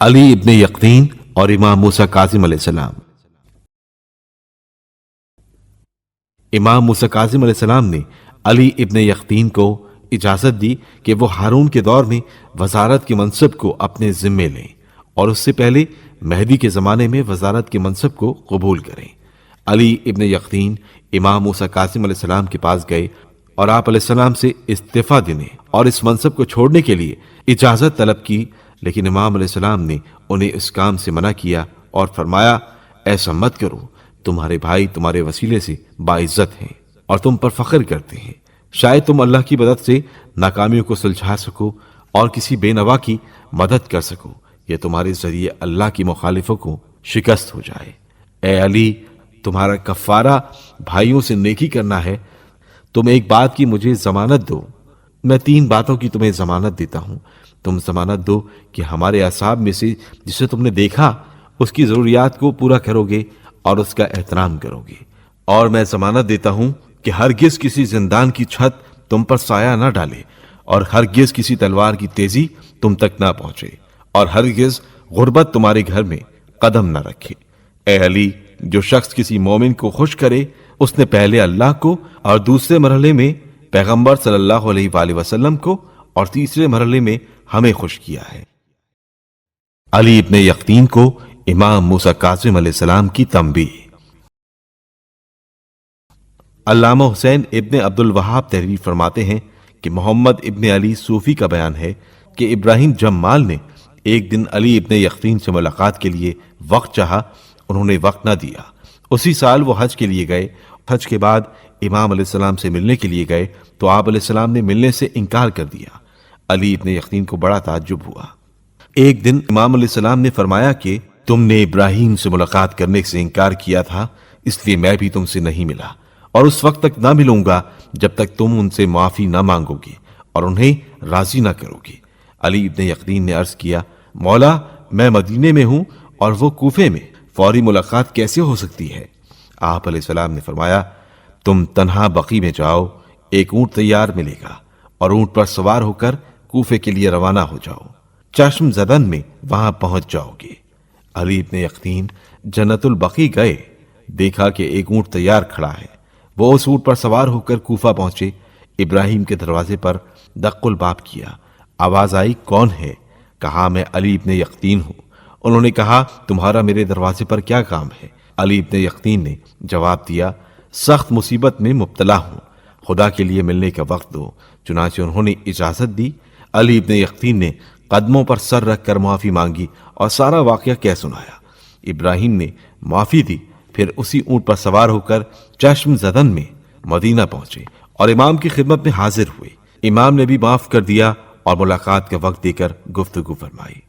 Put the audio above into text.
علی ابن یقطین اور امام موسیٰ کاظم علیہ السلام۔ امام موسیٰ کاظم علیہ السلام نے علی ابن یقطین کو اجازت دی کہ وہ ہارون کے دور میں وزارت کے منصب کو اپنے ذمے لیں اور اس سے پہلے مہدی کے زمانے میں وزارت کے منصب کو قبول کریں۔ علی ابن یقطین امام موسیٰ کاظم علیہ السلام کے پاس گئے اور آپ علیہ السلام سے استعفیٰ دینے اور اس منصب کو چھوڑنے کے لیے اجازت طلب کی، لیکن امام علیہ السلام نے انہیں اس کام سے منع کیا اور فرمایا، ایسا مت کرو، تمہارے بھائی تمہارے وسیلے سے باعزت ہیں اور تم پر فخر کرتے ہیں، شاید تم اللہ کی مدد سے ناکامیوں کو سلجھا سکو اور کسی بے نوا کی مدد کر سکو، یہ تمہارے ذریعے اللہ کی مخالفوں کو شکست ہو جائے۔ اے علی، تمہارا کفارہ بھائیوں سے نیکی کرنا ہے، تم ایک بات کی مجھے ضمانت دو۔ میں 3 باتوں کی تمہیں ضمانت دیتا ہوں، تم ضمانت دو کہ ہمارے اصحاب میں سے جسے تم نے دیکھا اس کی ضروریات کو پورا کرو گے اور اس کا احترام کرو گے، اور میں ضمانت دیتا ہوں کہ ہرگز کسی زندان کی چھت تم پر سایہ نہ ڈالے اور ہرگز کسی تلوار کی تیزی تم تک نہ پہنچے اور ہرگز غربت تمہارے گھر میں قدم نہ رکھے۔ اے علی، جو شخص کسی مومن کو خوش کرے اس نے پہلے اللہ کو اور دوسرے مرحلے میں پیغمبر صلی اللہ علیہ وآلہ وسلم کو اور تیسرے مرحلے میں ہمیں خوش کیا ہے۔ علی ابن یقطین کو امام موسیٰ کاظم علیہ السلام کی تنبیہ۔ علامہ حسین ابن عبد الوہاب تحریر فرماتے ہیں کہ محمد ابن علی صوفی کا بیان ہے کہ ابراہیم جمال نے ایک دن علی ابن یقطین سے ملاقات کے لیے وقت چاہا، انہوں نے وقت نہ دیا۔ اسی سال وہ حج کے لیے گئے، حج کے بعد امام علیہ السلام سے ملنے کے لیے گئے تو آپ علیہ السلام نے ملنے سے انکار کر دیا۔ علی ابن یقطین کو بڑا تعجب ہوا۔ ایک دن امام علیہ السلام نے فرمایا کہ تم نے ابراہیم سے ملاقات کرنے سے انکار کیا تھا، اس لیے میں بھی تم سے نہیں ملا اور اس وقت تک نہ ملوں گا جب تک تم ان سے معافی نہ مانگو گے اور انہیں راضی نہ کرو گے۔ علی ابن یقطین نے عرض کیا، مولا، میں مدینے میں ہوں اور وہ کوفے میں، فوری ملاقات کیسے ہو سکتی ہے؟ آپ علیہ السلام نے فرمایا، تم تنہا بقی میں جاؤ، ایک اونٹ تیار ملے گا اور اونٹ پر سوار ہو کر کوفے کے لیے روانہ ہو جاؤ، چشم زدن میں وہاں پہنچ جاؤ گے۔ علی ابن یقطین جنت البقیع گئے، دیکھا کہ ایک اونٹ تیار کھڑا ہے، وہ اس اونٹ پر سوار ہو کر کوفہ پہنچے۔ ابراہیم کے دروازے پر دق الباب کیا، آواز آئی، کون ہے؟ کہا، میں علی ابن یقطین ہوں۔ انہوں نے کہا، تمہارا میرے دروازے پر کیا کام ہے؟ علی ابن یقطین نے جواب دیا، سخت مصیبت میں مبتلا ہوں، خدا کے لیے ملنے کا وقت دو۔ چنانچہ انہوں نے اجازت دی۔ علی ابن یقطین نے قدموں پر سر رکھ کر معافی مانگی اور سارا واقعہ کہہ سنایا۔ ابراہیم نے معافی دی، پھر اسی اونٹ پر سوار ہو کر چشم زدن میں مدینہ پہنچے اور امام کی خدمت میں حاضر ہوئے۔ امام نے بھی معاف کر دیا اور ملاقات کا وقت دے کر گفتگو فرمائی۔